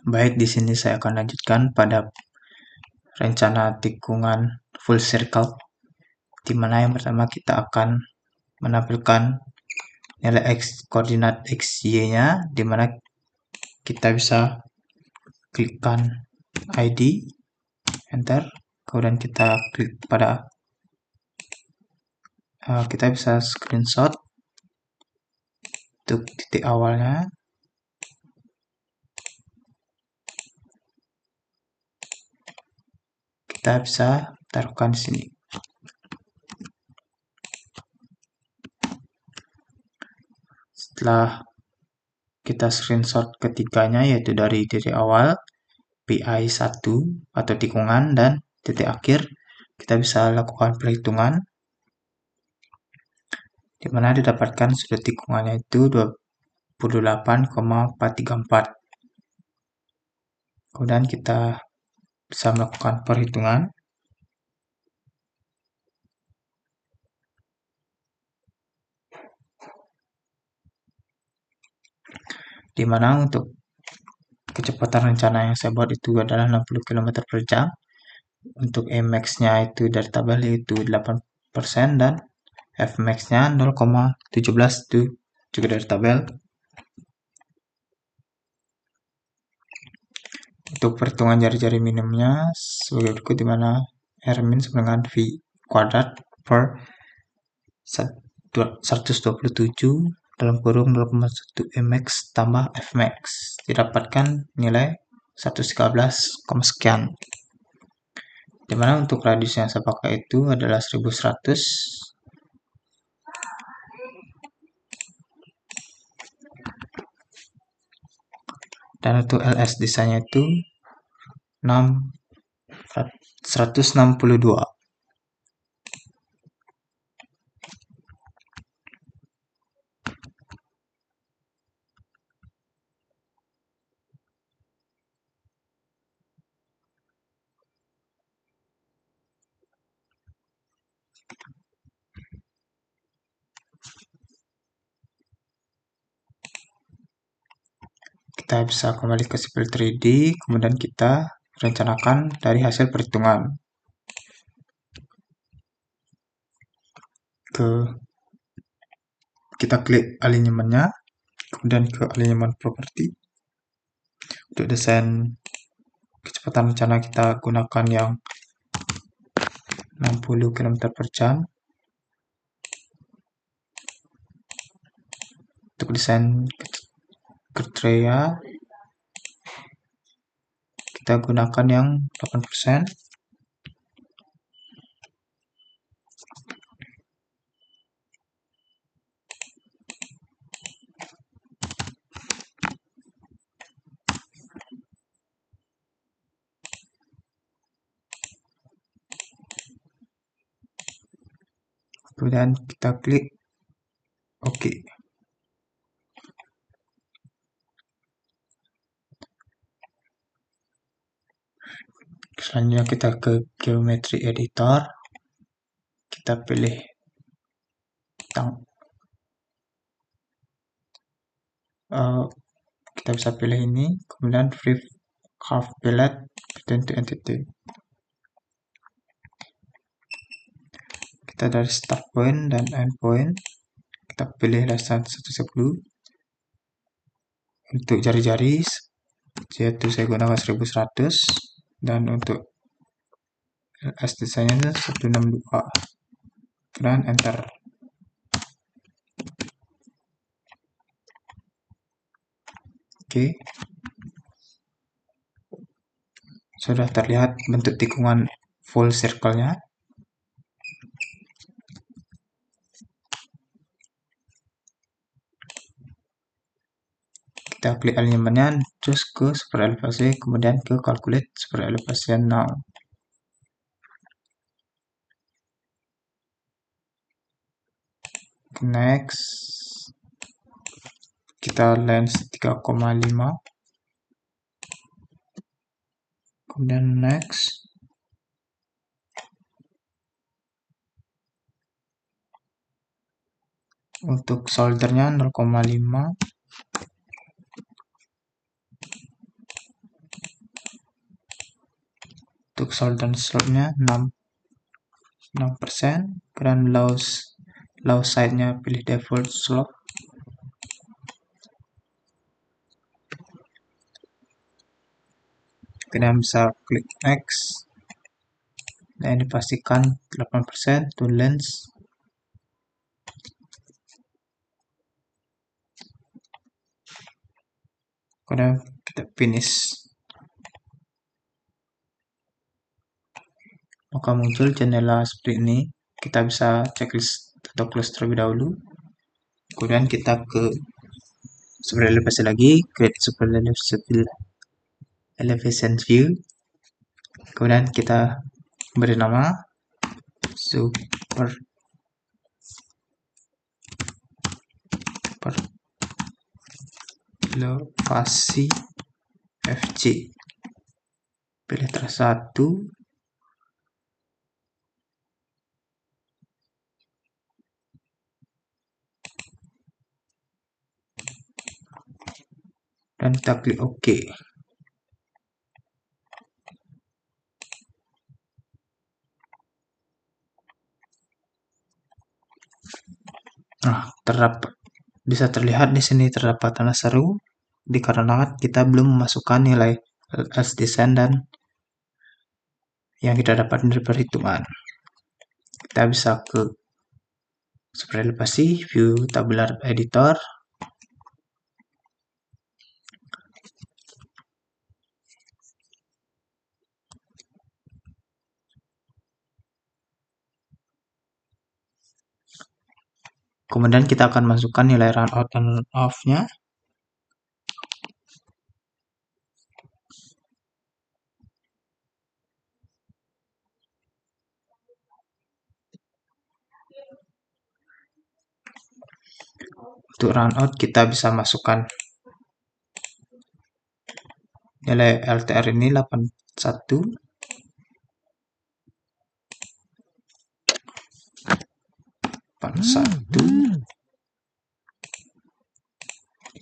Baik, di sini saya akan lanjutkan pada rencana tikungan full circle, di mana yang pertama kita akan menampilkan nilai x, koordinat x, y-nya, di mana kita bisa klikkan ID, enter, kemudian kita klik pada kita bisa screenshot untuk titik awalnya. Kita bisa taruhkan di sini. Setelah kita screenshot ketiganya, yaitu dari titik awal, PI 1 atau tikungan, dan titik akhir, kita bisa lakukan perhitungan, di mana didapatkan sudut tikungannya itu 28,434. Kemudian kita bisa melakukan perhitungan, di mana untuk kecepatan rencana yang saya buat itu adalah 60 km per jam. Untuk Emax-nya itu dari tabel itu 8%, dan Fmax-nya 0,17 itu juga dari tabel. Untuk perhitungan jari-jari minimumnya sebagai berikut, di mana Rmin sama dengan V kuadrat per 127 dalam kurung 0,1 Mx tambah Fmax, didapatkan nilai 113, sekian. Dimana untuk radius yang saya pakai itu adalah 1100, dan untuk LS desainnya itu 162. Kita bisa kembali ke Civil 3D, kemudian kita rencanakan dari hasil perhitungan. Kita klik alignmentnya, kemudian ke alignment property. Untuk desain kecepatan rencana kita gunakan yang 60 km per jam. Untuk desain kriteria kita gunakan yang 8%. Kemudian kita klik OK. Selanjutnya kita ke geometry editor, kita pilih kita bisa pilih ini, kemudian free curve fillet between two entity. Kita dari start point dan end point, kita pilih dasar 110. Untuk jari-jari yaitu saya gunakan 1100, dan untuk LS desainnya 162, dan enter. Oke, sudah terlihat bentuk tikungan full circle-nya. Kita klik alignmentnya, terus ke super elevasi, kemudian ke calculate super elevation now. Next, kita lens 3,5, kemudian next. Untuk soldernya 0,5, Untuk solid dan slope-nya 6%. Kemudian low side-nya pilih default slope. Kemudian bisa klik next. Dan dipastikan 8% to lens. Kemudian kita finish. Maka muncul jendela seperti ini. Kita bisa checklist atau close terlebih dahulu. Kemudian kita ke super elevasi lagi, create super elevation view. Kemudian kita beri nama super elevasi FC. Pilih trace 1. Dan kita klik OK. Nah, bisa terlihat di sini terdapat tanda seru dikarenakan kita belum memasukkan nilai LS design dan yang kita dapat dari perhitungan. Kita bisa ke super elevasi, view tabular editor. Kemudian kita akan masukkan nilai runout dan runoff-nya. Untuk runout kita bisa masukkan nilai LTR ini 81.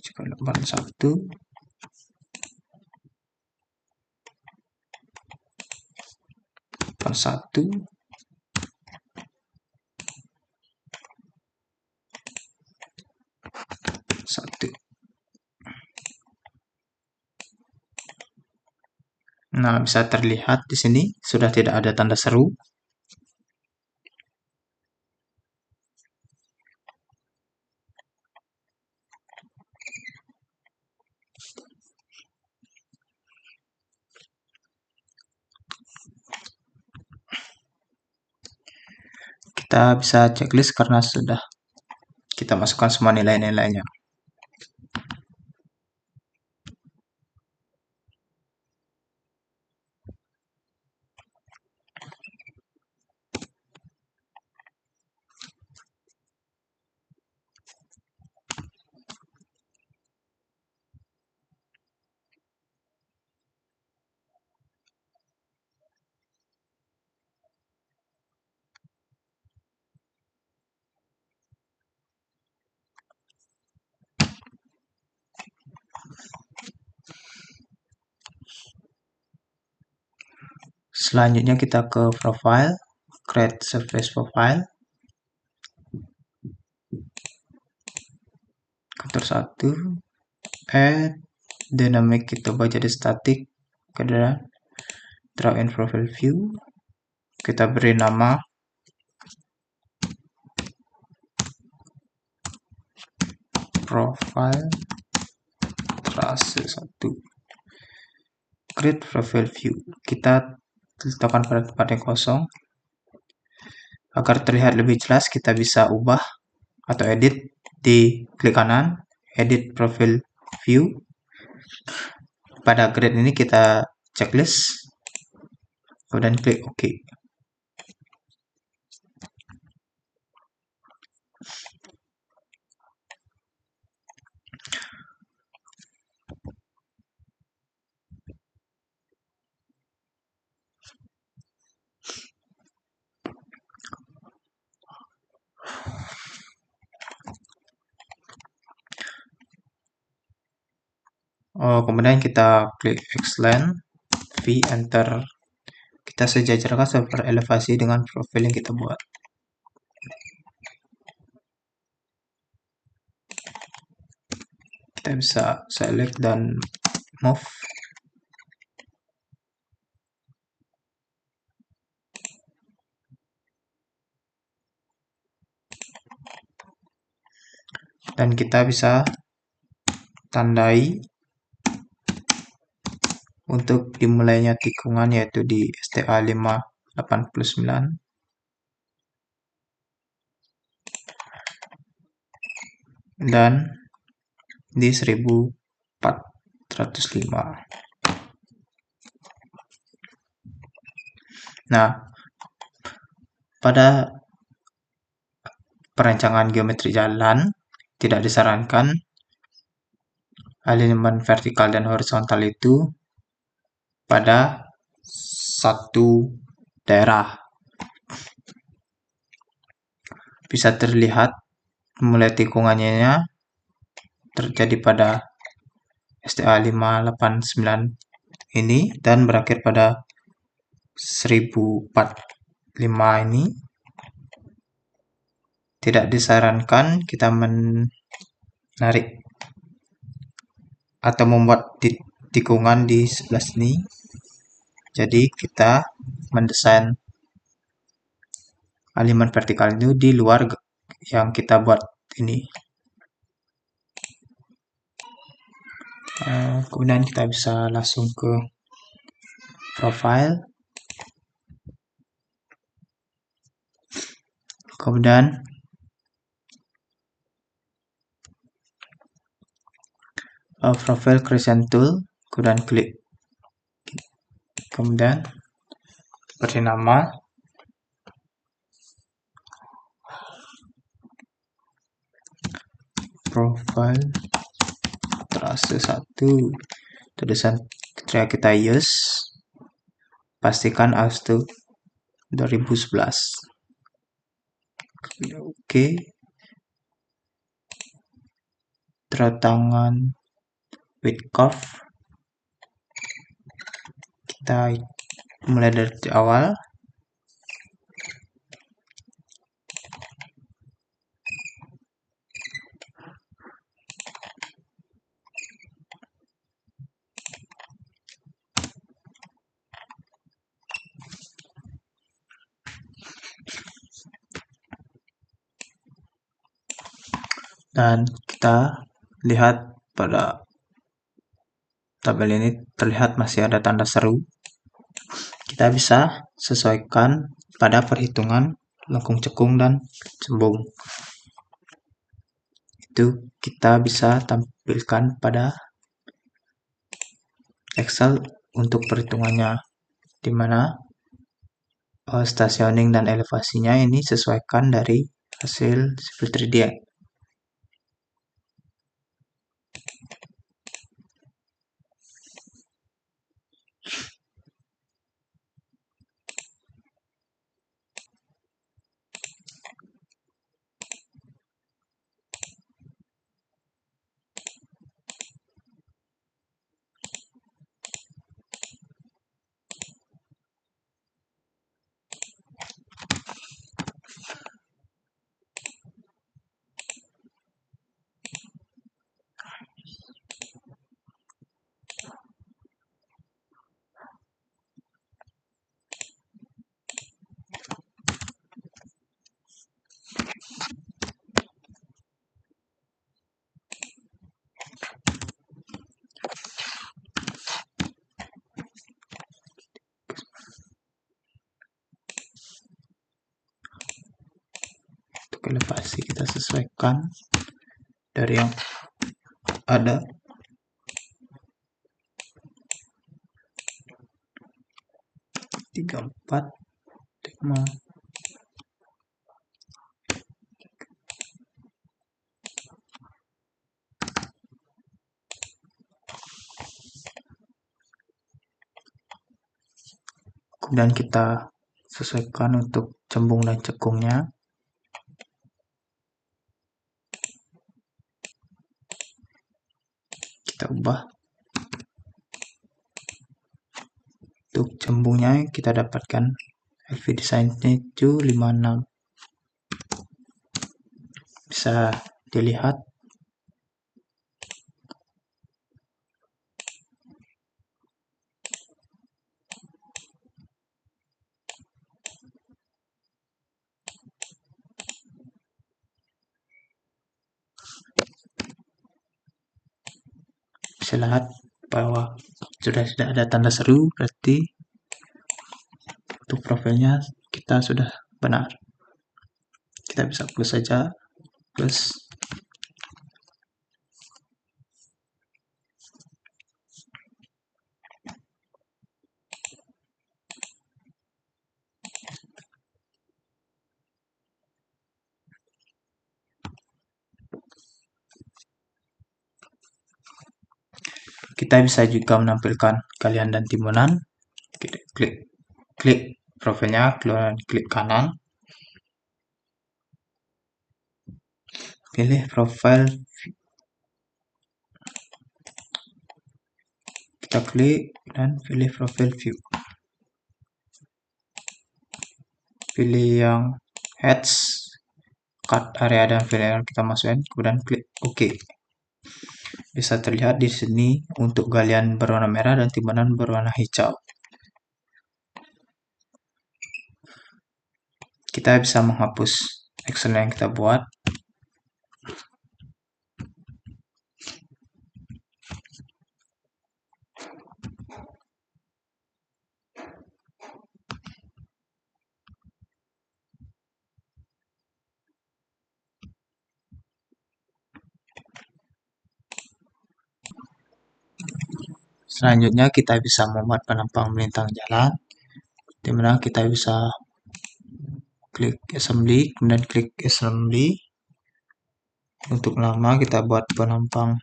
Jika 81 1. Nah, bisa terlihat di sini sudah tidak ada tanda seru. Kita bisa checklist karena sudah kita masukkan semua nilai-nilainya. Selanjutnya kita ke profile, create surface profile. Kantor 1, add dynamic kita ubah jadi static. Kemudian draw in profile view. Kita beri nama profile trace 1. Create profile view. Kita letakkan pada tempat yang kosong. Agar terlihat lebih jelas, kita bisa ubah atau edit di klik kanan, edit profile view. Pada grid ini kita checklist, kemudian klik OK. Kemudian kita klik Xline, V, Enter. Kita kita sejajarkan seperti elevasi dengan profil yang kita buat. Kita bisa select dan move. Dan kita bisa tandai untuk dimulainya tikungan, yaitu di STA 589 dan di 1405. Nah, pada perancangan geometri jalan tidak disarankan alignment vertikal dan horizontal itu pada satu daerah. Bisa terlihat mulai tikungannya terjadi pada STA 589 ini dan berakhir pada 1045 ini. Tidak disarankan kita menarik atau membuat tikungan di sebelah sini. Jadi kita mendesain alignment vertikal itu di luar yang kita buat ini. Kemudian kita bisa langsung ke profile. Kemudian profile creation tool, kemudian klik. Kemudian beri nama. Profile trase 1. Tulisan kita use. Pastikan ASTU 2011. Oke. Tangan width curve. Kita mulai dari awal. Dan kita lihat pada tabel ini terlihat masih ada tanda seru. Kita bisa sesuaikan pada perhitungan lengkung cekung dan cembung. Itu kita bisa tampilkan pada Excel untuk perhitungannya, di mana stationing dan elevasinya ini sesuaikan dari hasil Civil 3D. Untuk elevasi kita sesuaikan dari yang ada. Tiga, 4, 5. Kemudian kita sesuaikan untuk cembung dan cekungnya. Kita ubah untuk gelembungnya kita dapatkan LV desainnya itu 56. Bisa dilihat. Bisa lihat bahwa sudah ada tanda seru, berarti untuk profilnya kita sudah benar. Kita bisa plus saja, plus. Kita bisa juga menampilkan galian dan timbunan. Klik profilnya, klik kanan, pilih profile, kita klik dan pilih profile view, pilih yang heads, cut area dan filler yang kita masukkan, kemudian klik OK. Bisa terlihat di sini untuk galian berwarna merah dan timbunan berwarna hijau. Kita bisa menghapus action yang kita buat. Selanjutnya kita bisa membuat penampang melintang jalan, di mana kita bisa klik assembly, kemudian klik assembly. Untuk nama kita buat penampang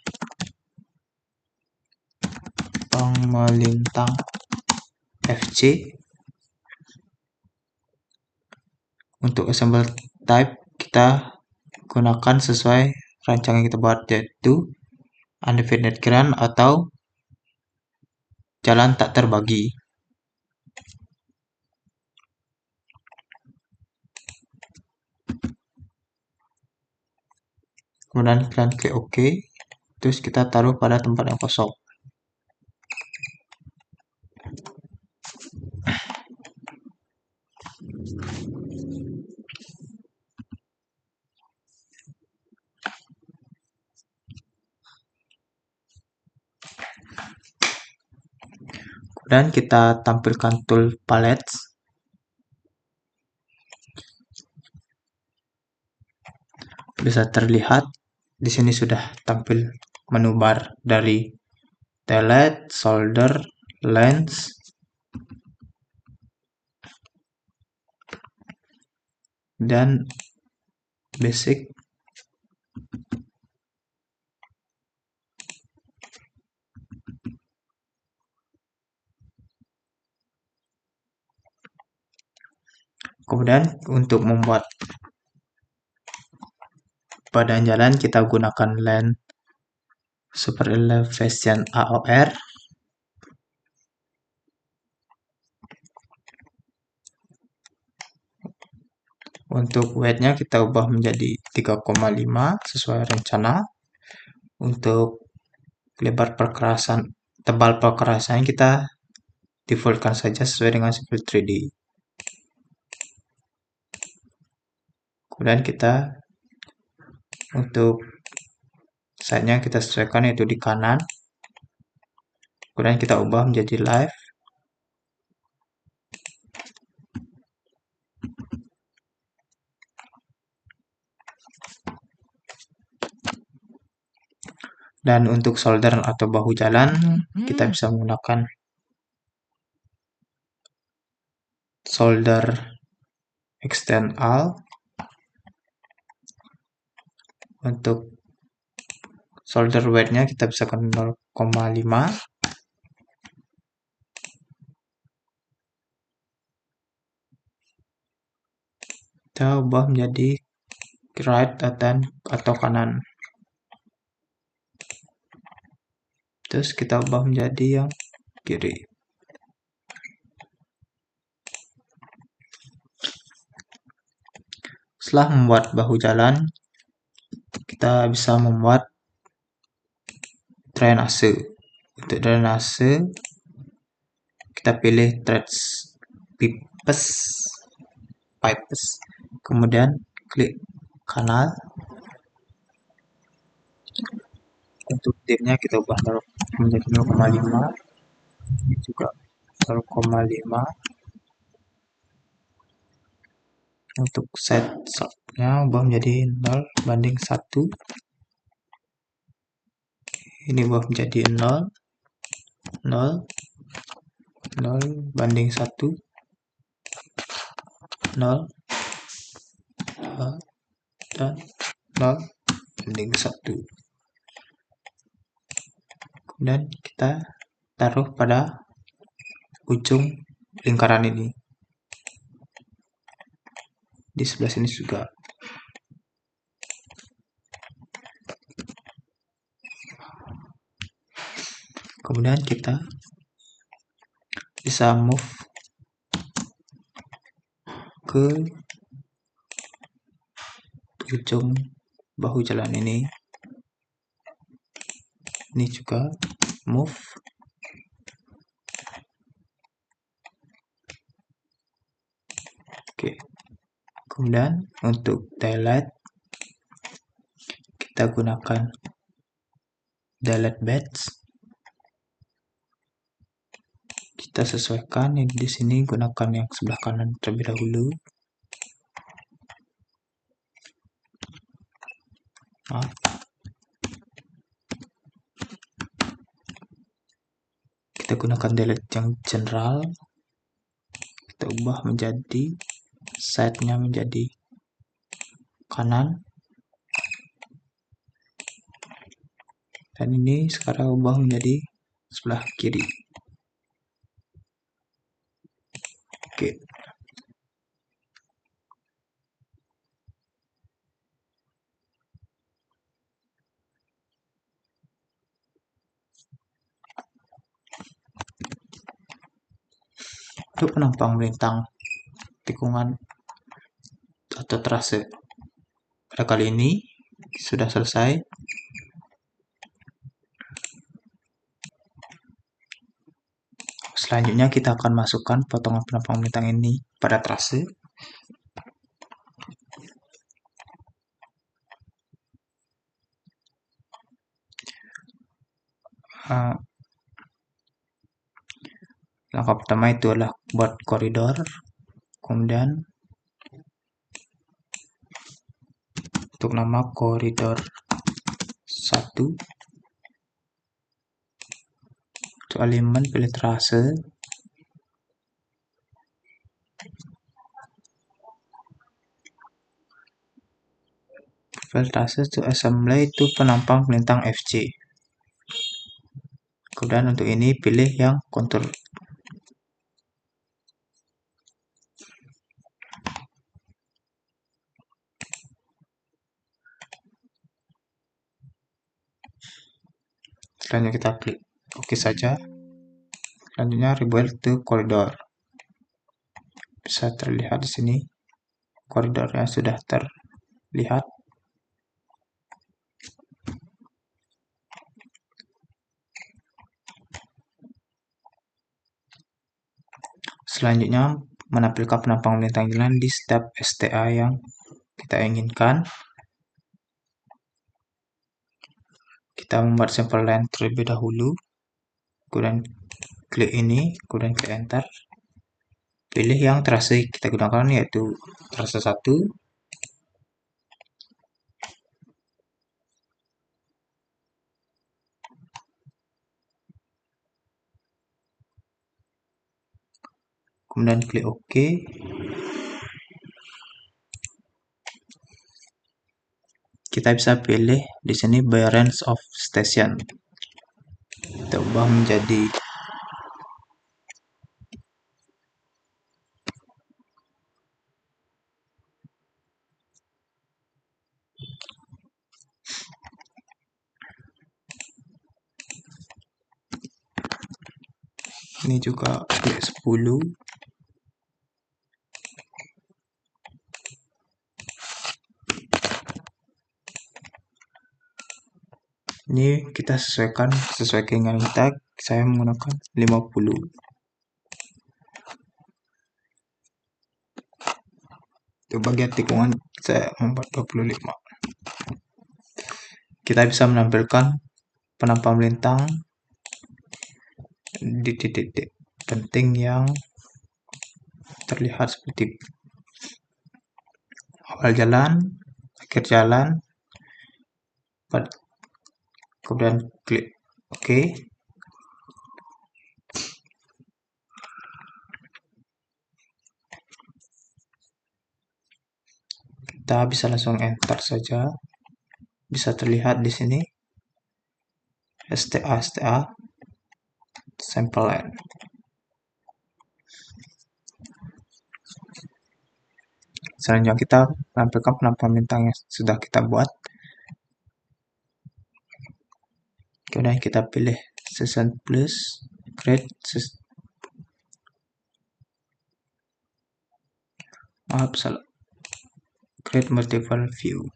melintang FC. Untuk assemble type kita gunakan sesuai rancangan yang kita buat, yaitu undefined ground atau jalan tak terbagi. Kemudian kalian klik OK, terus kita taruh pada tempat yang kosong. Dan kita tampilkan tool palettes. Bisa terlihat di sini sudah tampil menu bar dari telet, solder, lens, dan basic. Kemudian untuk membuat badan jalan kita gunakan lens super elevation AOR. Untuk weight-nya kita ubah menjadi 3,5 sesuai rencana. Untuk lebar perkerasan, tebal perkerasan kita defaultkan saja sesuai dengan Civil 3D. Kemudian kita untuk side-nya kita sesuaikan, yaitu di kanan. Kemudian kita ubah menjadi live. Dan untuk solder atau bahu jalan kita bisa menggunakan solder extend all. Untuk solder weight-nya kita bisa ke 0,5. Kita ubah menjadi right atau kanan. Terus kita ubah menjadi yang kiri. Setelah membuat bahu jalan, kita bisa membuat drainase. Untuk drainase, kita pilih threads pipes, kemudian klik kanal. Untuk depthnya kita ubah menjadi 0,5, ini juga 0,5. Untuk set nya ubah menjadi 0:1. Ini ubah menjadi 0, 0, 0:1, 0, 2, dan 0:1. Kemudian kita taruh pada ujung lingkaran ini. Di sebelah sini juga. Kemudian kita bisa move ke ujung bahu jalan ini. Ini juga move. Oke. Kemudian untuk delete, kita gunakan delete batch. Kita sesuaikan di sini, gunakan yang sebelah kanan terlebih dahulu. Kita gunakan delete yang general. Kita ubah menjadi side-nya menjadi kanan. Dan ini sekarang ubah menjadi sebelah kiri. Oke. Untuk penampang melintang tikungan atau trase pada kali ini sudah selesai. Selanjutnya kita akan masukkan potongan penampang melintang ini pada trase. Langkah pertama itu adalah buat koridor. Kemudian untuk nama koridor 1. Untuk elemen pilih trase. File trase to assembly itu penampang melintang FC. Kemudian untuk ini pilih yang kontur. Selanjutnya kita klik OK saja. Selanjutnya rebuild to koridor. Bisa terlihat di sini koridornya sudah terlihat. Selanjutnya menampilkan penampang melintang jalan di setiap STA yang kita inginkan. Kita membuat sampel line terlebih dahulu. Kemudian klik ini, kemudian klik enter. Pilih yang trase kita gunakan, yaitu trase 1. Kemudian klik OK. Kita bisa pilih di sini by range of station. Kita ubah menjadi ini juga klik 10. Ini kita sesuaikan sesuai keinginan kita. Saya menggunakan 50. Untuk bagian tikungan saya membuat 25. Kita bisa menampilkan penampang melintang di titik-titik penting yang terlihat seperti awal jalan, akhir jalan, kemudian klik OK. Kita bisa langsung enter saja. Bisa terlihat di sini STA sampel line. Selanjutnya kita tampilkan penampang bintang yang sudah kita buat. Kemudian kita pilih Season Plus, Create Create Multiple View.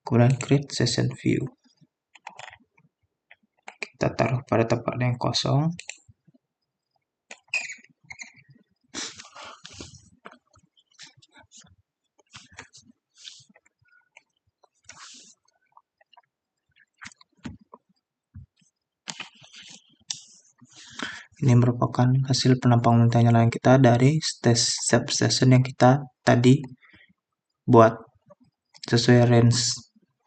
Kemudian Create Session View. Kita taruh pada tempat yang kosong. Ini merupakan hasil penampang mentah nyala kita dari substation yang kita tadi buat. Sesuai range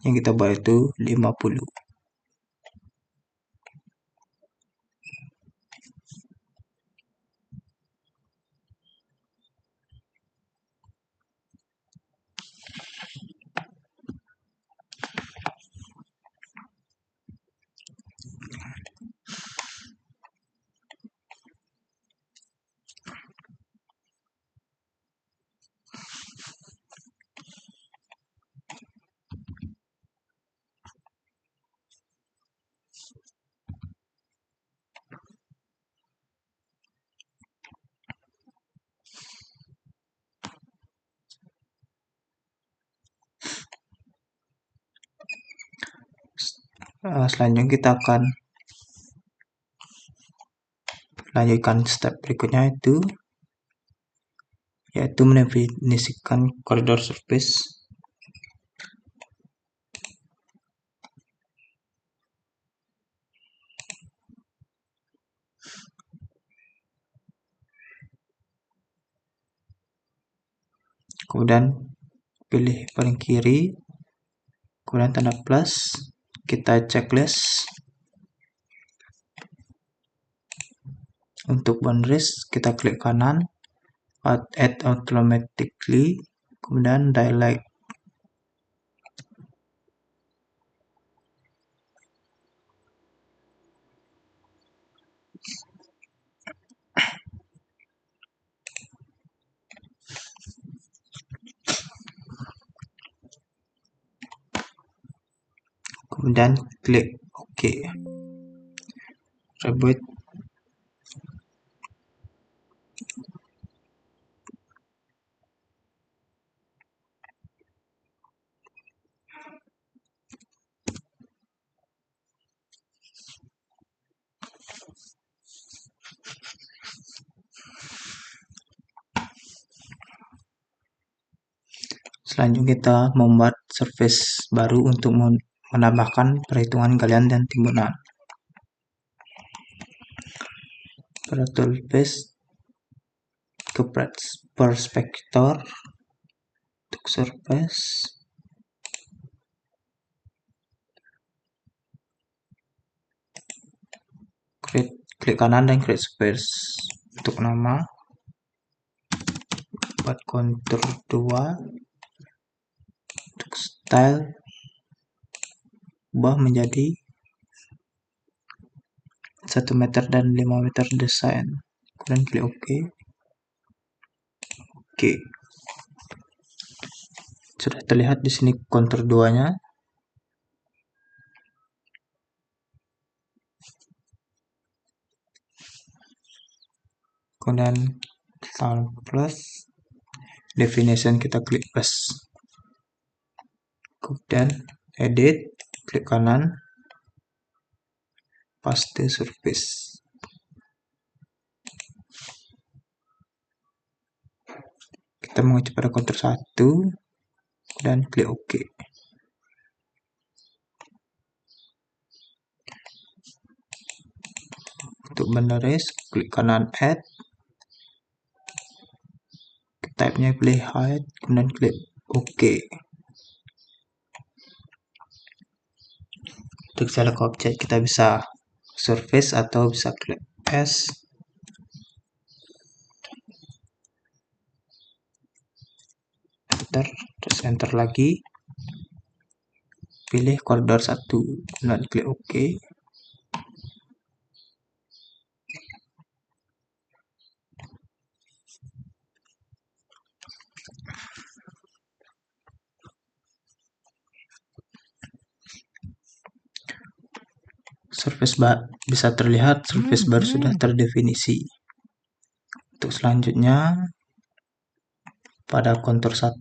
yang kita buat itu 50. Selanjutnya kita akan lanjutkan step berikutnya yaitu mendefinisikan koridor surface. Kemudian pilih paling kiri, kemudian tanda plus, kita checklist. Untuk boundaries kita klik kanan, add automatically, kemudian dialect. Kemudian klik OK. Reboot. Selanjutnya kita membuat surface baru untuk menambahkan perhitungan galian dan timbunan. Pada toolpath ke perspektor untuk surface, klik kanan dan create space. Untuk nama, buat kontur 2. Untuk style, ubah menjadi 1 meter dan 5 meter desain. Kemudian klik OK. Oke. Sudah terlihat di sini kontur 2-nya. Kemudian sound plus, definition kita klik plus. Kemudian edit, klik kanan, paste surface. Kita menguji pada kontur 1 dan klik OK. Untuk baris, klik kanan add, type-nya pilih height, kemudian klik OK. Untuk select objek kita bisa surface atau bisa klik S. Enter, terus enter lagi. Pilih koridor 1 dan klik OK. Surface bisa terlihat surface baru sudah terdefinisi. Untuk selanjutnya pada kontur 1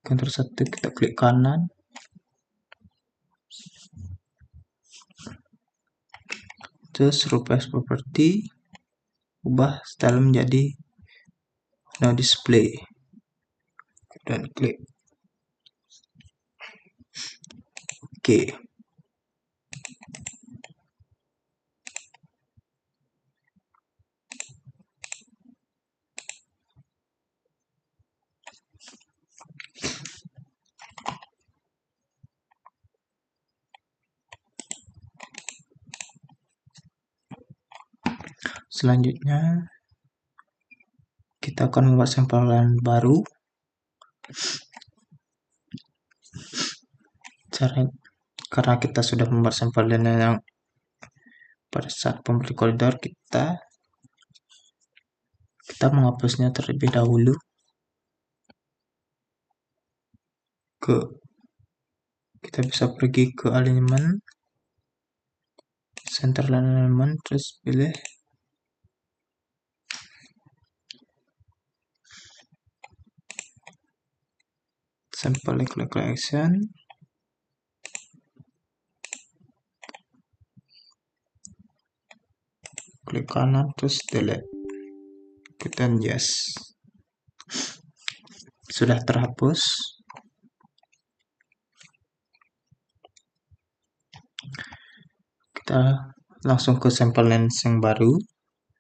kita klik kanan, terus surface property, ubah style menjadi no display dan klik OK. Selanjutnya kita akan membuat sampel baru. Karena kita sudah membuat sampel yang pada saat pemberi koridor, kita menghapusnya terlebih dahulu. Kita bisa pergi ke alignment, center line alignment, terus pilih sample collection, klik kanan, terus delete, dan yes, sudah terhapus. Kita langsung ke sample lens yang baru,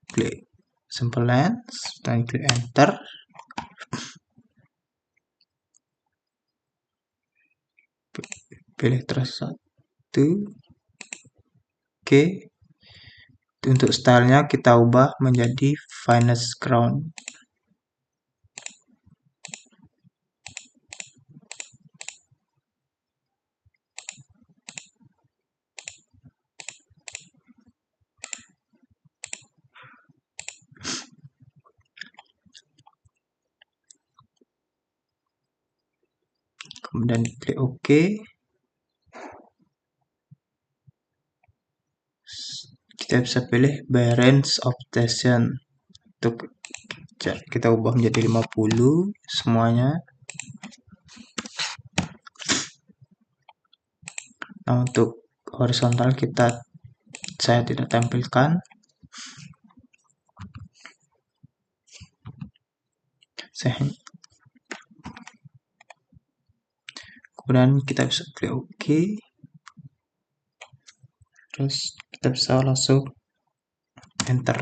klik sample lens dan klik enter. Pilih trace 1. Oke. Untuk stylenya kita ubah menjadi finest ground. Kemudian klik OK. Kita bisa pilih variance of station. Untuk kita ubah menjadi 50 semuanya. Nah, untuk horizontal saya tidak tampilkan. Kemudian kita bisa klik OK. Terus kita bisa langsung enter.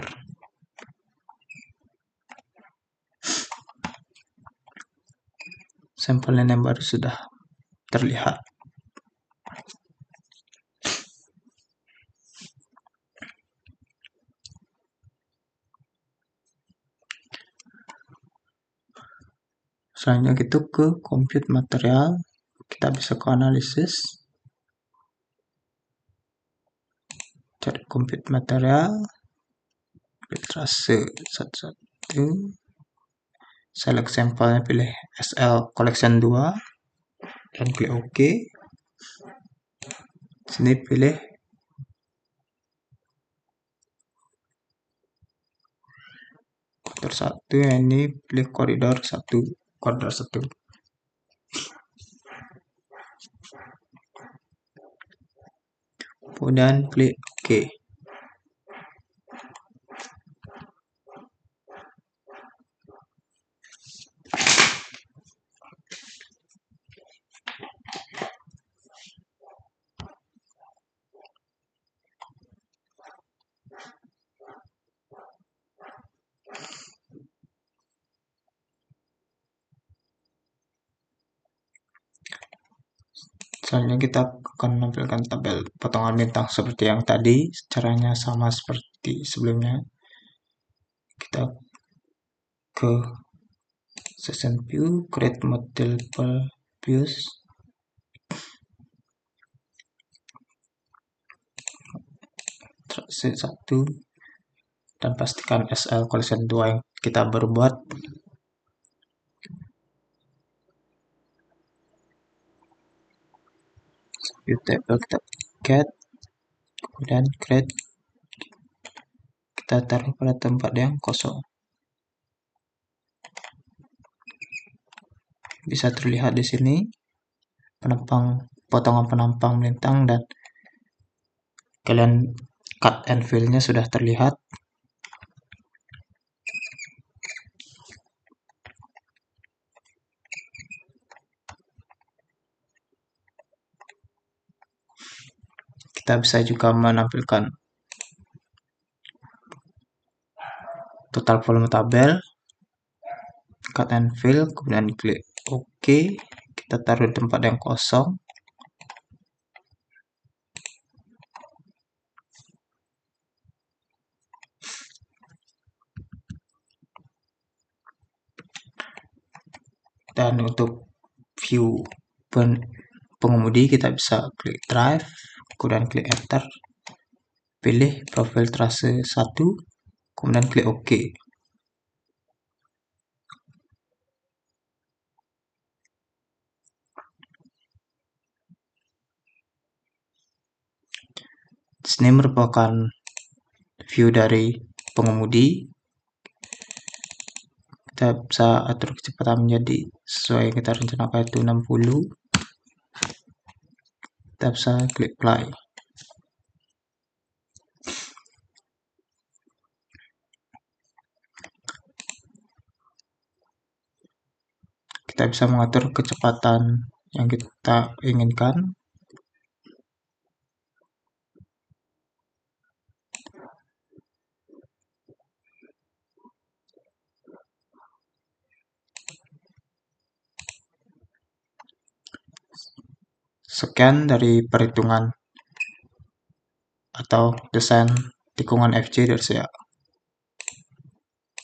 Sampel yang baru sudah terlihat. Selanjutnya kita ke compute material. Kita bisa ke analisis, cari compute material, trace 1 select sampelnya, pilih SL collection 2 dan klik OK. Sini pilih koridor 1, ini pilih koridor 1, koridor 1. Kemudian klik OK. Selanjutnya kita akan menampilkan tabel potongan bintang seperti yang tadi. Caranya sama seperti sebelumnya. Kita ke Session View, Create Multiple Views. Trace 1 dan pastikan SL Collision 2 yang kita baru buat. View table kita get, kemudian create, kita taruh pada tempat yang kosong. Bisa terlihat di sini potongan penampang bintang dan kalian cut and fill-nya sudah terlihat. Kita bisa juga menampilkan total volume tabel, cut and fill, kemudian klik OK. Kita taruh di tempat yang kosong. Dan untuk view pengemudi kita bisa klik drive, kemudian klik enter, pilih profil trase 1, kemudian klik OK. Ini merupakan view dari pengemudi. Kita bisa atur kecepatan menjadi sesuai yang kita rencanakan, itu 60. Kita bisa klik play. Kita bisa mengatur kecepatan yang kita inginkan. Sekian dari perhitungan atau desain tikungan FC dari saya.